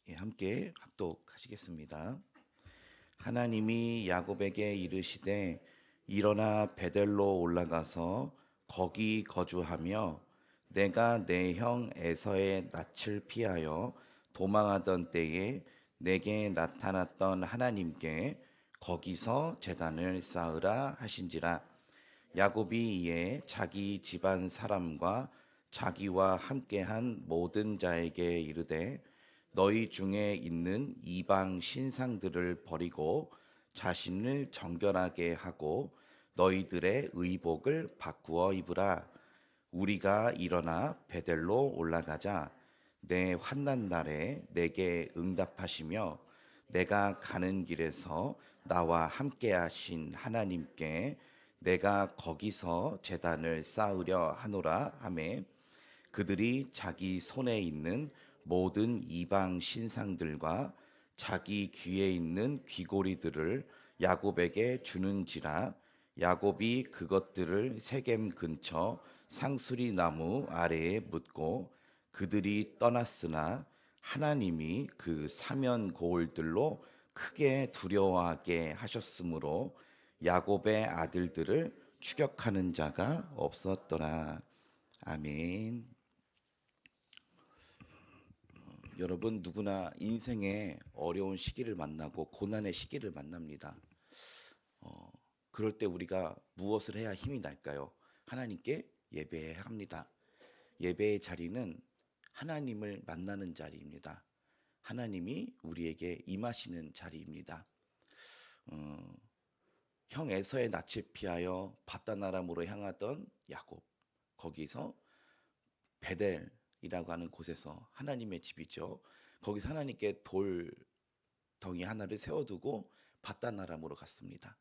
예, 함께 합독하시겠습니다. 하나님이 야곱에게 이르시되 일어나 베델로 올라가서 거기 거주하며 내가 내 형 에서의 낯을 피하여 도망하던 때에 내게 나타났던 하나님께 거기서 제단을 쌓으라 하신지라. 야곱이 이에 자기 집안 사람과 자기와 함께한 모든 자에게 이르되 너희 중에 있는 이방 신상들을 버리고 자신을 정결하게 하고 너희들의 의복을 바꾸어 입으라. 우리가 일어나 베델로 올라가자. 내 환난 날에 내게 응답하시며 내가 가는 길에서 나와 함께 하신 하나님께 내가 거기서 제단을 쌓으려 하노라 하매 그들이 자기 손에 있는 모든 이방 신상들과 자기 귀에 있는 귀고리들을 야곱에게 주는지라. 야곱이 그것들을 세겜 근처 상수리 나무 아래에 묻고 그들이 떠났으나 하나님이 그 사면 고울들로 크게 두려워하게 하셨으므로 야곱의 아들들을 추격하는 자가 없었더라. 아멘. 여러분 누구나 인생의 어려운 시기를 만나고 고난의 시기를 만납니다. 그럴 때 우리가 무엇을 해야 힘이 날까요? 하나님께 예배해야 합니다. 예배의 자리는 하나님을 만나는 자리입니다. 하나님이 우리에게 임하시는 자리입니다. 형 에서의 낯을 피하여 바다나람으로 향하던 야곱, 거기서 베델이라고 하는 곳에서 하나님의 집이죠. 거기서 하나님께 돌덩이 하나를 세워두고 바다나람으로 갔습니다.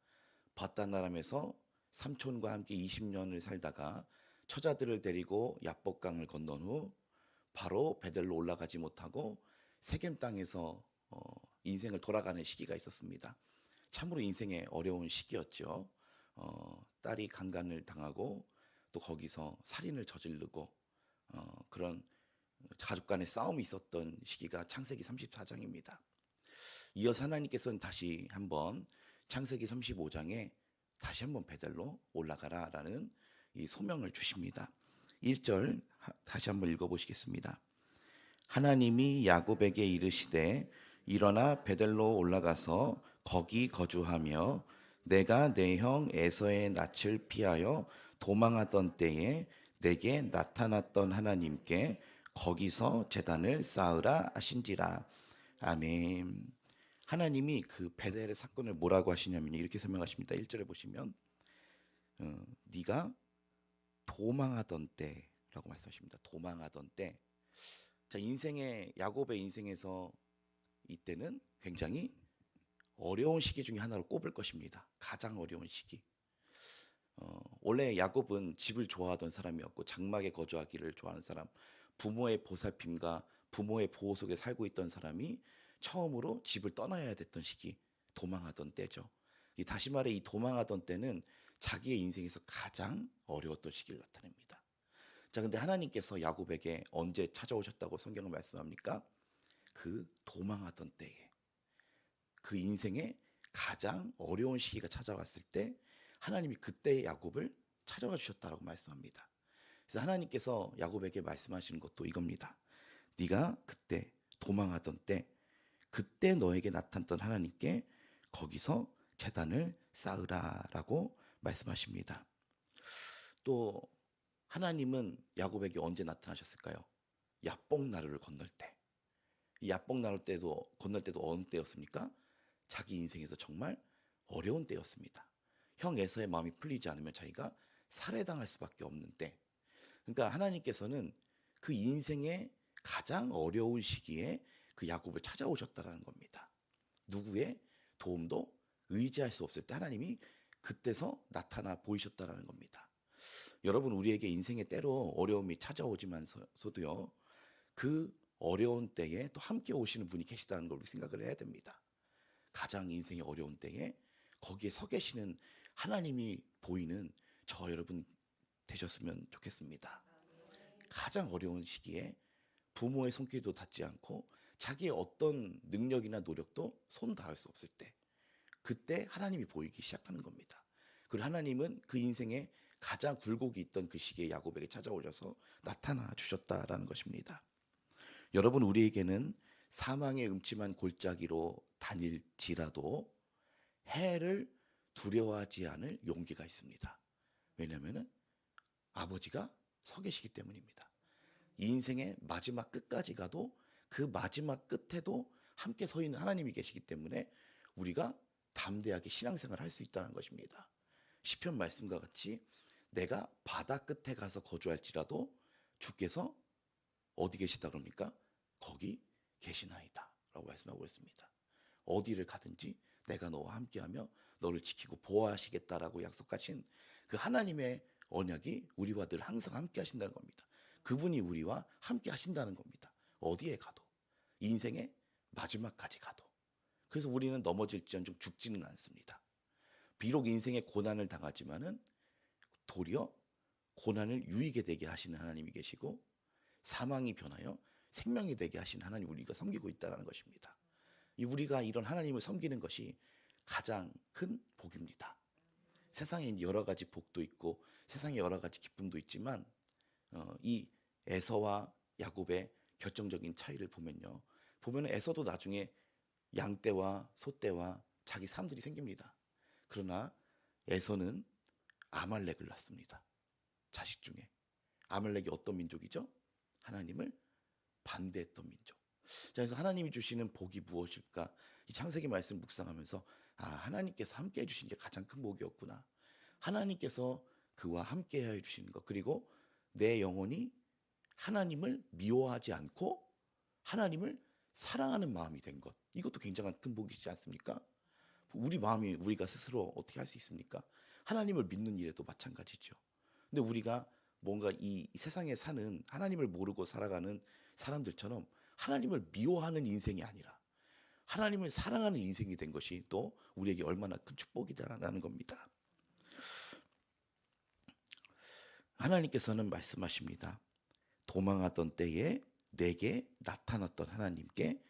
바다나람에서 삼촌과 함께 20년을 살다가 처자들을 데리고 야복강을 건넌 후 바로 베델로 올라가지 못하고 세겜 땅에서 인생을 돌아가는 시기가 있었습니다. 참으로 인생의 어려운 시기였죠. 딸이 강간을 당하고 또 거기서 살인을 저지르고 그런 가족 간의 싸움이 있었던 시기가 창세기 34장입니다. 이어서 하나님께서는 다시 한번 창세기 35장에 다시 한번 베델로 올라가라라는 이 소명을 주십니다. 1절 다시 한번 읽어보시겠습니다. 하나님이 야곱에게 이르시되 일어나 베델로 올라가서 거기 거주하며 내가 내 형 에서의 낯을 피하여 도망하던 때에 내게 나타났던 하나님께 거기서 제단을 쌓으라 하신지라. 아멘. 하나님이 그 베델의 사건을 뭐라고 하시냐면 이렇게 설명하십니다. 1절에 보시면 네가 도망하던 때라고 말씀하십니다. 도망하던 때. 자, 인생의 야곱의 인생에서 이때는 굉장히 어려운 시기 중에 하나로 꼽을 것입니다. 가장 어려운 시기. 원래 야곱은 집을 좋아하던 사람이었고 장막에 거주하기를 좋아하는 사람, 부모의 보살핌과 부모의 보호 속에 살고 있던 사람이 처음으로 집을 떠나야 됐던 시기, 도망하던 때죠. 다시 말해 이 도망하던 때는 자기의 인생에서 가장 어려웠던 시기를 나타냅니다. 자, 근데 하나님께서 야곱에게 언제 찾아오셨다고 성경은 말씀합니까? 그 도망하던 때에, 그 인생의 가장 어려운 시기가 찾아왔을 때 하나님이 그때 야곱을 찾아와 주셨다라고 말씀합니다. 그래서 하나님께서 야곱에게 말씀하시는 것도 이겁니다. 네가 그때 도망하던 때, 그때 너에게 나타났던 하나님께 거기서 제단을 쌓으라라고 말씀하십니다. 또 하나님은 야곱에게 언제 나타나셨을까요? 야복나루를 건널 때. 야복나루 때도 건널 때도 어느 때였습니까? 자기 인생에서 정말 어려운 때였습니다. 형 에서의 마음이 풀리지 않으면 자기가 살해당할 수밖에 없는 때. 그러니까 하나님께서는 그 인생의 가장 어려운 시기에 그 야곱을 찾아오셨다라는 겁니다. 누구의 도움도 의지할 수 없을 때 하나님이 그때서 나타나 보이셨다라는 겁니다. 여러분, 우리에게 인생의 때로 어려움이 찾아오지만서도요, 그 어려운 때에 또 함께 오시는 분이 계시다는 걸 우리 생각을 해야 됩니다. 가장 인생이 어려운 때에 거기에 서 계시는 하나님이 보이는 저 여러분 되셨으면 좋겠습니다. 가장 어려운 시기에 부모의 손길도 닿지 않고 자기의 어떤 능력이나 노력도 손 닿을 수 없을 때, 그때 하나님이 보이기 시작하는 겁니다. 그리고 하나님은 그 인생에 가장 굴곡이 있던 그 시기에 야곱에게 찾아오셔서 나타나 주셨다라는 것입니다. 여러분, 우리에게는 사망의 음침한 골짜기로 다닐지라도 해를 두려워하지 않을 용기가 있습니다. 왜냐하면 아버지가 서 계시기 때문입니다. 이 인생의 마지막 끝까지 가도 그 마지막 끝에도 함께 서 있는 하나님이 계시기 때문에 우리가 담대하게 신앙생활을 할 수 있다는 것입니다. 시편 말씀과 같이 내가 바다 끝에 가서 거주할지라도 주께서 어디 계시다 그럽니까? 거기 계시나이다 라고 말씀하고 있습니다. 어디를 가든지 내가 너와 함께하며 너를 지키고 보호하시겠다라고 약속하신 그 하나님의 언약이 우리와 늘 항상 함께 하신다는 겁니다. 그분이 우리와 함께 하신다는 겁니다. 어디에 가도, 인생의 마지막까지 가도. 그래서 우리는 넘어질지언정 죽지는 않습니다. 비록 인생의 고난을 당하지만은 도리어 고난을 유익에 되게 하시는 하나님이 계시고 사망이 변하여 생명이 되게 하시는 하나님 우리가 섬기고 있다는 것입니다. 우리가 이런 하나님을 섬기는 것이 가장 큰 복입니다. 세상에 여러 가지 복도 있고 세상에 여러 가지 기쁨도 있지만 이 에서와 야곱의 결정적인 차이를 보면 에서도 나중에 양떼와 소떼와 자기 사람들이 생깁니다. 그러나 에서는 아말렉을 낳습니다. 자식 중에. 아말렉이 어떤 민족이죠? 하나님을 반대했던 민족. 자, 그래서 하나님이 주시는 복이 무엇일까? 이 창세기 말씀 묵상하면서 하나님께서 함께 해주신 게 가장 큰 복이었구나. 하나님께서 그와 함께 해주시는 것, 그리고 내 영혼이 하나님을 미워하지 않고 하나님을 사랑하는 마음이 된 것, 이것도 굉장한 큰 복이지 않습니까? 우리 마음이 우리가 스스로 어떻게 할 수 있습니까? 하나님을 믿는 일에도 마찬가지죠. 근데 우리가 뭔가 이 세상에 사는 하나님을 모르고 살아가는 사람들처럼 하나님을 미워하는 인생이 아니라 하나님을 사랑하는 인생이 된 것이 또 우리에게 얼마나 큰 축복이다라는 겁니다. 하나님께서는 말씀하십니다. 도망하던 때에 내게 나타났던 하나님께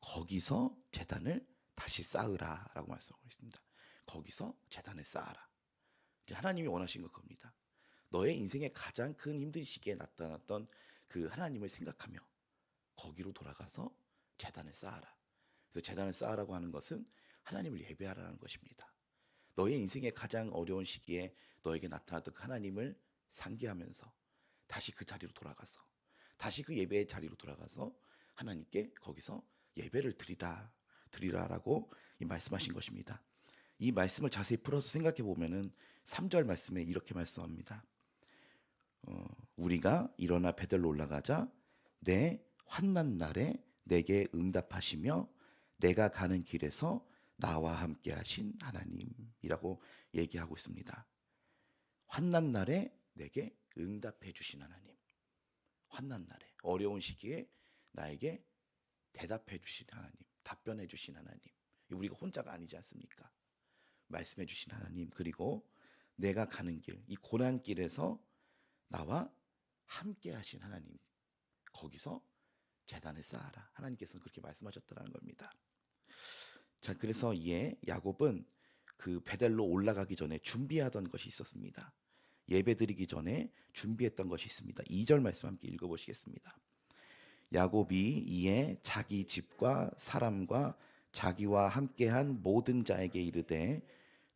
거기서 제단을 다시 쌓으라 라고 말씀하고 있습니다. 거기서 제단을 쌓아라. 하나님이 원하신 것 겁니다. 너의 인생의 가장 큰 힘든 시기에 나타났던 그 하나님을 생각하며 거기로 돌아가서 제단을 쌓아라. 그래서 제단을 쌓으라고 하는 것은 하나님을 예배하라는 것입니다. 너의 인생의 가장 어려운 시기에 너에게 나타났던 그 하나님을 상기하면서 다시 그 자리로 돌아가서 다시 그 예배의 자리로 돌아가서 하나님께 거기서 예배를 드리라라고 말씀하신 것입니다. 이 말씀을 자세히 풀어서 생각해 보면은 3절 말씀에 이렇게 말씀합니다. 우리가 일어나 베델로 올라가자 내 환난 날에 내게 응답하시며 내가 가는 길에서 나와 함께 하신 하나님이라고 얘기하고 있습니다. 환난 날에 내게 응답해 주신 하나님. 환난 날에 어려운 시기에 나에게 대답해 주신 하나님, 답변해 주신 하나님. 우리가 혼자가 아니지 않습니까? 말씀해 주신 하나님, 그리고 내가 가는 길, 이 고난길에서 나와 함께 하신 하나님, 거기서 제단을 쌓아라. 하나님께서는 그렇게 말씀하셨다는 겁니다. 자, 그래서 이에 야곱은 그 베델로 올라가기 전에 준비하던 것이 있었습니다. 예배 드리기 전에 준비했던 것이 있습니다. 2절 말씀 함께 읽어보시겠습니다. 야곱이 이에 자기 집과 사람과 자기와 함께한 모든 자에게 이르되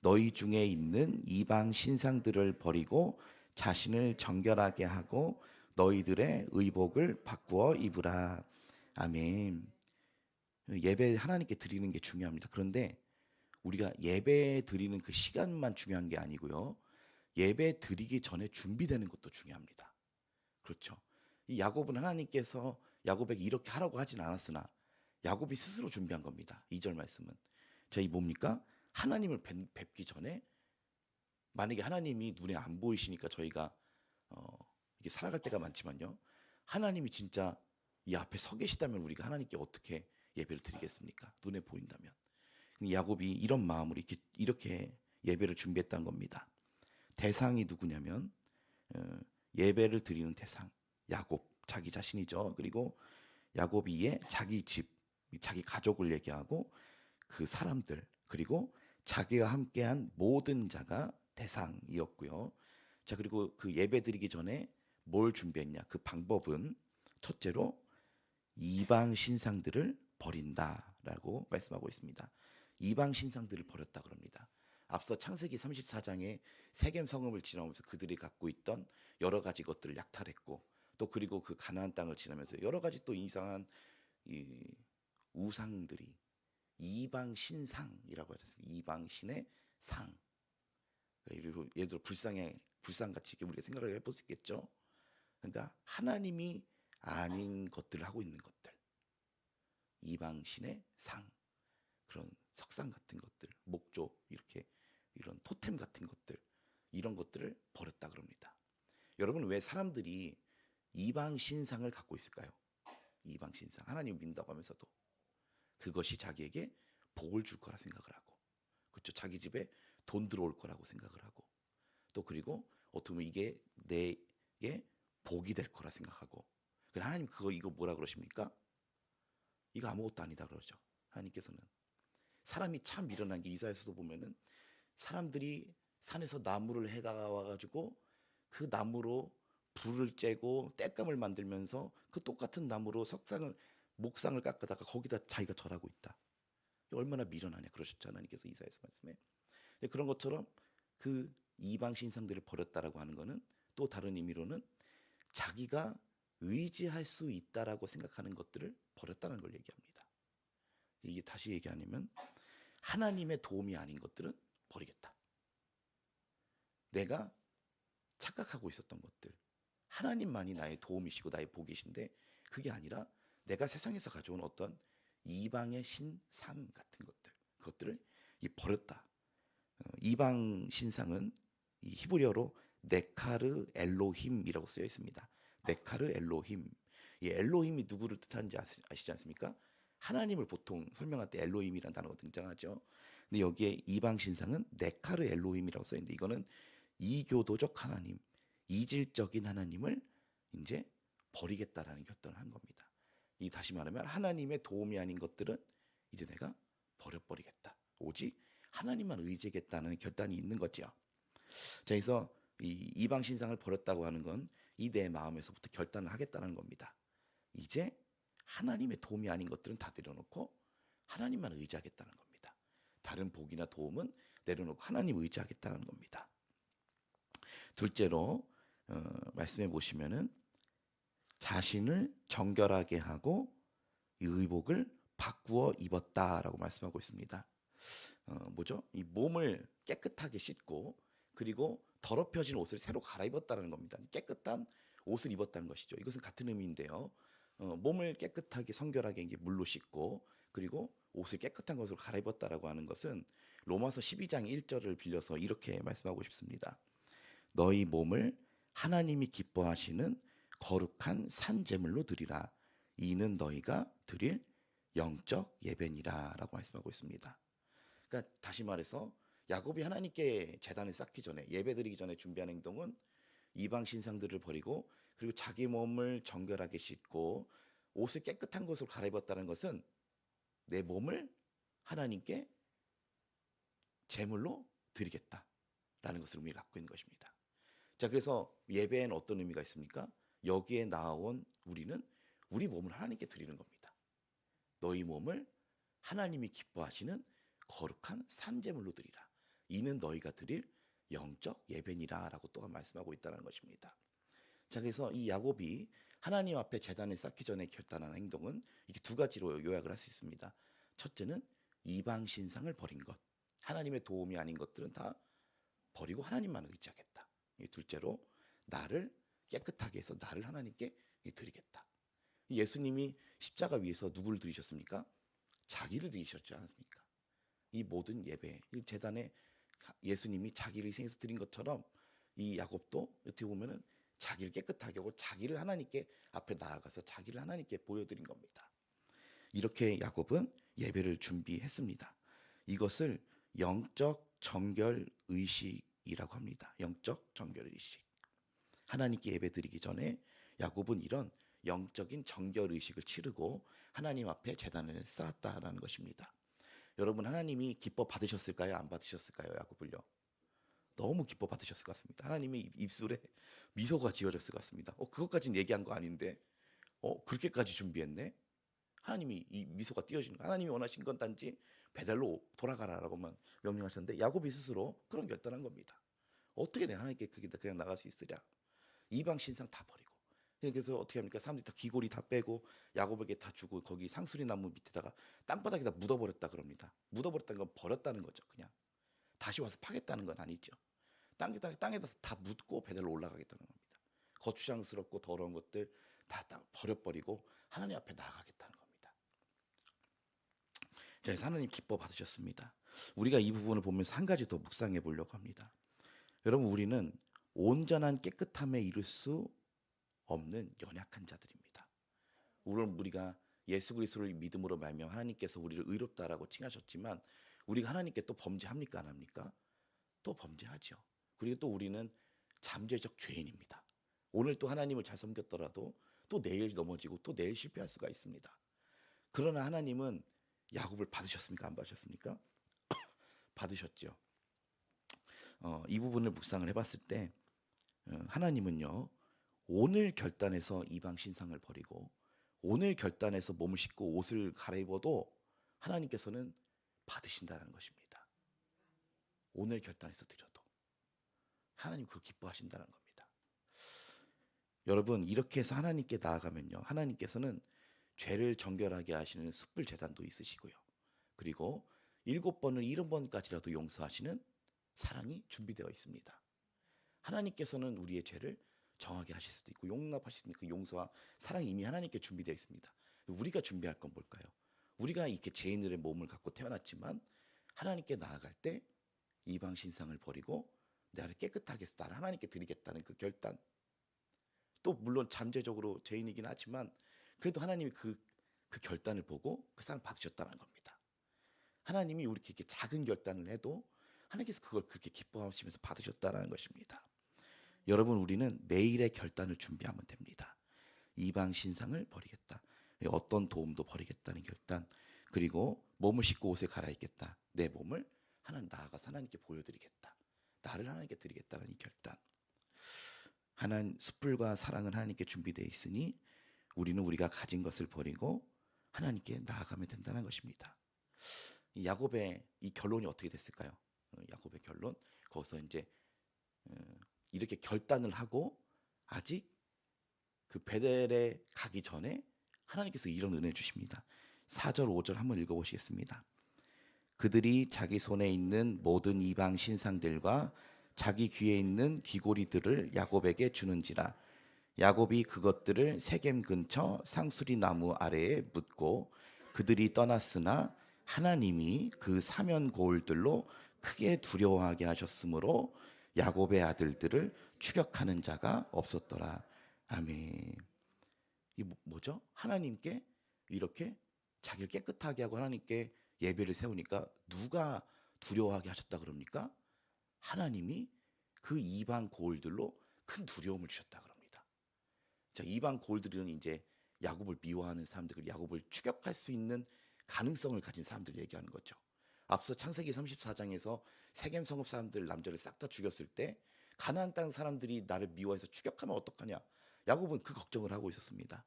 너희 중에 있는 이방 신상들을 버리고 자신을 정결하게 하고 너희들의 의복을 바꾸어 입으라. 아멘. 예배 하나님께 드리는 게 중요합니다. 그런데 우리가 예배 드리는 그 시간만 중요한 게 아니고요. 예배 드리기 전에 준비되는 것도 중요합니다. 그렇죠. 이 야곱은 하나님께서 야곱에게 이렇게 하라고 하진 않았으나 야곱이 스스로 준비한 겁니다. 2절 말씀은. 자, 이 뭡니까? 하나님을 뵙기 전에 만약에 하나님이 눈에 안 보이시니까 저희가 이게 살아갈 때가 많지만요. 하나님이 진짜 이 앞에 서 계시다면 우리가 하나님께 어떻게 예배를 드리겠습니까? 눈에 보인다면. 야곱이 이런 마음으로 이렇게 예배를 준비했다는 겁니다. 대상이 누구냐면 예배를 드리는 대상 야곱 자기 자신이죠. 그리고 야곱이 자기 집, 자기 가족을 얘기하고 그 사람들 그리고 자기가 함께한 모든 자가 대상이었고요. 자, 그리고 그 예배 드리기 전에 뭘 준비했냐? 그 방법은 첫째로 이방 신상들을 버린다라고 말씀하고 있습니다. 이방 신상들을 버렸다 그럽니다. 앞서 창세기 34장에 세겜 성읍을 지나오면서 그들이 갖고 있던 여러 가지 것들을 약탈했고 또 그리고 그 가나안 땅을 지나면서 여러 가지 또 이상한 이 우상들이 이방 신상이라고 하지 않습니까? 이방 신의 상. 예를 들어 불상같이 우리가 생각을 해볼 수 있겠죠. 그러니까 하나님이 아닌 것들을 하고 있는 것들, 이방 신의 상, 그런 석상 같은 것들, 목조 이렇게 이런 토템 같은 것들, 이런 것들을 버렸다 그럽니다. 여러분 왜 사람들이 이방 신상을 갖고 있을까요? 이방 신상, 하나님 믿는다고 하면서도 그것이 자기에게 복을 줄 거라 생각을 하고, 그렇죠? 자기 집에 돈 들어올 거라고 생각을 하고, 또 그리고 어떻게 보면 이게 내게 복이 될 거라 생각하고, 하나님 이거 뭐라 그러십니까? 이거 아무것도 아니다 그러죠. 하나님께서는 사람이 참 미련한 게 이사야서도 보면은 사람들이 산에서 나무를 해다가 와가지고 그 나무로 불을 쬐고 땔감을 만들면서 그 똑같은 나무로 목상을 깎아다가 거기다 자기가 절하고 있다. 얼마나 미련하냐 그러셨죠 하나님께서 이사야서 말씀에. 그런 것처럼 그 이방 신상들을 버렸다라고 하는 것은 또 다른 의미로는 자기가 의지할 수 있다라고 생각하는 것들을 버렸다는 걸 얘기합니다. 이게 다시 얘기하면 하나님의 도움이 아닌 것들은 버리겠다. 내가 착각하고 있었던 것들, 하나님만이 나의 도움이시고 나의 복이신데 그게 아니라 내가 세상에서 가져온 어떤 이방의 신상 같은 것들, 그것들을 버렸다. 이방 신상은 이 히브리어로 네카르 엘로힘이라고 쓰여 있습니다. 네카르 엘로힘. 이 엘로힘이 누구를 뜻하는지 아시지 않습니까? 하나님을 보통 설명할 때 엘로힘이라는 단어가 등장하죠. 근데 여기에 이방 신상은 네카르 엘로힘이라고 써 있는데 이거는 이교도적 하나님, 이질적인 하나님을 이제 버리겠다라는 결단을 한 겁니다. 이 다시 말하면 하나님의 도움이 아닌 것들은 이제 내가 버려버리겠다. 오직 하나님만 의지하겠다는 결단이 있는 거죠. 자, 그래서 이 이방 신상을 버렸다고 하는 건 이 내 마음에서부터 결단을 하겠다는 겁니다. 이제 하나님의 도움이 아닌 것들은 다 내려놓고 하나님만 의지하겠다는 겁니다. 다른 복이나 도움은 내려놓고 하나님 의지하겠다는 겁니다. 둘째로 말씀해 보시면은 자신을 정결하게 하고 의복을 바꾸어 입었다라고 말씀하고 있습니다. 뭐죠? 이 몸을 깨끗하게 씻고 그리고 더럽혀진 옷을 새로 갈아입었다는 겁니다. 깨끗한 옷을 입었다는 것이죠. 이것은 같은 의미인데요. 몸을 깨끗하게 성결하게 이제 물로 씻고 그리고 옷을 깨끗한 것으로 갈아입었다라고 하는 것은 로마서 12장 1절을 빌려서 이렇게 말씀하고 싶습니다. 너희 몸을 하나님이 기뻐하시는 거룩한 산제물로 드리라. 이는 너희가 드릴 영적 예배니라라고 말씀하고 있습니다. 그러니까 다시 말해서 야곱이 하나님께 제단을 쌓기 전에 예배드리기 전에 준비한 행동은 이방 신상들을 버리고 그리고 자기 몸을 정결하게 씻고 옷을 깨끗한 것으로 갈아입었다는 것은 내 몸을 하나님께 제물로 드리겠다라는 것을 의미를 갖고 있는 것입니다. 자, 그래서 예배에는 어떤 의미가 있습니까? 여기에 나온 우리는 우리 몸을 하나님께 드리는 겁니다. 너희 몸을 하나님이 기뻐하시는 거룩한 산제물로 드리라. 이는 너희가 드릴 영적 예배니라 라고 또한 말씀하고 있다는 것입니다. 자, 그래서 이 야곱이 하나님 앞에 제단을 쌓기 전에 결단한 행동은 이렇게 두 가지로 요약을 할 수 있습니다. 첫째는 이방 신상을 버린 것, 하나님의 도움이 아닌 것들은 다 버리고 하나님만 의지하겠다. 둘째로 나를 깨끗하게 해서 나를 하나님께 드리겠다. 예수님이 십자가 위에서 누구를 드리셨습니까? 자기를 드리셨지 않습니까? 이 모든 예배, 이 제단에 예수님이 자기를 희생해서 드린 것처럼 이 야곱도 어떻게 보면은 자기를 깨끗하게 하고 자기를 하나님께 앞에 나아가서 자기를 하나님께 보여드린 겁니다. 이렇게 야곱은 예배를 준비했습니다. 이것을 영적 정결 의식이라고 합니다. 영적 정결 의식. 하나님께 예배드리기 전에 야곱은 이런 영적인 정결 의식을 치르고 하나님 앞에 제단을 쌓았다라는 것입니다. 여러분, 하나님이 기뻐 받으셨을까요? 안 받으셨을까요? 야곱을요. 너무 기뻐 받으셨을 것 같습니다. 하나님의 입술에 미소가 지어졌을 것 같습니다. 그것까지는 얘기한 거 아닌데 그렇게까지 준비했네. 하나님이 이 미소가 띄어지는 거. 하나님이 원하신 건 단지 베델로 돌아가라라고만 명령하셨는데 야곱이 스스로 그런 결단한 겁니다. 어떻게 내가 하나님께 그냥 나갈 수 있으랴. 이방 신상 다 버리고. 그래서 어떻게 합니까? 사람들이 다 귀고리 다 빼고 야곱에게 다 주고 거기 상수리 나무 밑에다가 땅바닥에다 묻어버렸다 그럽니다. 묻어버렸다는 건 버렸다는 거죠. 그냥 다시 와서 파겠다는 건 아니죠. 땅에다 다 묻고 베델로 올라가겠다는 겁니다. 거추장스럽고 더러운 것들 다 버려버리고 하나님 앞에 나아가겠다는 겁니다. 그래서 하나님 기뻐 받으셨습니다. 우리가 이 부분을 보면서 한 가지 더 묵상해 보려고 합니다. 여러분, 우리는 온전한 깨끗함에 이를 수 없는 연약한 자들입니다. 우리가 예수 그리스도를 믿음으로 말미암아 하나님께서 우리를 의롭다라고 칭하셨지만 우리가 하나님께 또 범죄합니까? 안 합니까? 또 범죄하죠. 그리고 또 우리는 잠재적 죄인입니다. 오늘 또 하나님을 잘 섬겼더라도 또 내일 넘어지고 또 내일 실패할 수가 있습니다. 그러나 하나님은 야곱을 받으셨습니까? 안 받으셨습니까? 받으셨죠. 이 부분을 묵상을 해봤을 때 하나님은요, 오늘 결단해서 이방 신상을 버리고 오늘 결단해서 몸을 씻고 옷을 갈아입어도 하나님께서는 받으신다는 것입니다. 오늘 결단해서 드려도 하나님 그걸 기뻐하신다는 겁니다. 여러분, 이렇게 해서 하나님께 나아가면요, 하나님께서는 죄를 정결하게 하시는 숯불 제단도 있으시고요, 그리고 7번을 70번까지라도 용서하시는 사랑이 준비되어 있습니다. 하나님께서는 우리의 죄를 정하게 하실 수도 있고 용납하실 수도 있고 그 용서와 사랑이 이미 하나님께 준비되어 있습니다. 우리가 준비할 건 뭘까요? 우리가 이렇게 죄인들의 몸을 갖고 태어났지만 하나님께 나아갈 때 이방 신상을 버리고 나를 깨끗하게 해서 나를 하나님께 드리겠다는 그 결단. 또 물론 잠재적으로 죄인이긴 하지만 그래도 하나님이 그 결단을 보고 그 사랑을 받으셨다는 겁니다. 하나님이 우리 이렇게 작은 결단을 해도 하나님께서 그걸 그렇게 기뻐하시면서 받으셨다는 것입니다. 여러분, 우리는 매일의 결단을 준비하면 됩니다. 이방 신상을 버리겠다. 어떤 도움도 버리겠다는 결단. 그리고 몸을 씻고 옷을 갈아입겠다. 내 몸을 하나님 나아가서 하나님께 보여드리겠다. 나를 하나님께 드리겠다는 이 결단. 하나님 숯불과 사랑은 하나님께 준비되어 있으니 우리는 우리가 가진 것을 버리고 하나님께 나아가면 된다는 것입니다. 야곱의 이 결론이 어떻게 됐을까요? 야곱의 결론. 거기서 이제 이렇게 결단을 하고 아직 그 베델에 가기 전에 하나님께서 이런 은혜를 주십니다. 4절 5절 한번 읽어보시겠습니다. 그들이 자기 손에 있는 모든 이방 신상들과 자기 귀에 있는 귀고리들을 야곱에게 주는지라 야곱이 그것들을 세겜 근처 상수리 나무 아래에 묻고 그들이 떠났으나 하나님이 그 사면 고울들로 크게 두려워하게 하셨으므로 야곱의 아들들을 추격하는 자가 없었더라. 아멘. 이 뭐죠? 하나님께 이렇게 자기를 깨끗하게 하고 하나님께 예배를 세우니까 누가 두려워하게 하셨다 그럽니까? 하나님이 그 이방 고울들로 큰 두려움을 주셨다 그럽니다. 자, 이방 고울들은 이제 야곱을 미워하는 사람들, 야곱을 추격할 수 있는 가능성을 가진 사람들을 얘기하는 거죠. 앞서 창세기 34장에서 세겜 성읍 사람들 남자를 싹 다 죽였을 때 가나안 땅 사람들이 나를 미워해서 추격하면 어떡하냐. 야곱은 그 걱정을 하고 있었습니다.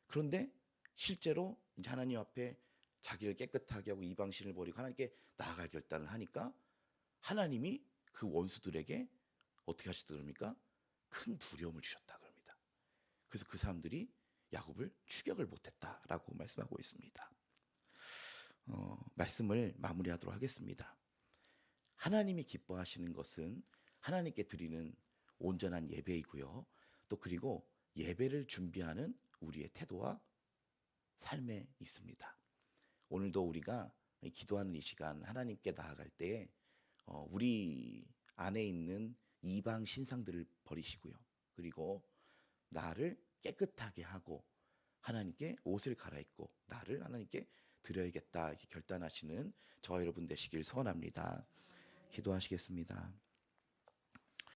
그런데 실제로 이제 하나님 앞에 자기를 깨끗하게 하고 이방신을 버리고 하나님께 나아갈 결단을 하니까 하나님이 그 원수들에게 어떻게 하셨다 그럽니까? 큰 두려움을 주셨다 그럽니다. 그래서 그 사람들이 야곱을 추격을 못했다라고 말씀하고 있습니다. 말씀을 마무리하도록 하겠습니다. 하나님이 기뻐하시는 것은 하나님께 드리는 온전한 예배이고요. 또 그리고 예배를 준비하는 우리의 태도와 삶에 있습니다. 오늘도 우리가 기도하는 이 시간 하나님께 나아갈 때에 우리 안에 있는 이방 신상들을 버리시고요. 그리고 나를 깨끗하게 하고 하나님께 옷을 갈아입고 나를 하나님께 드려야겠다 이렇게 결단하시는 저와 여러분 되시길 소원합니다. 기도하시겠습니다.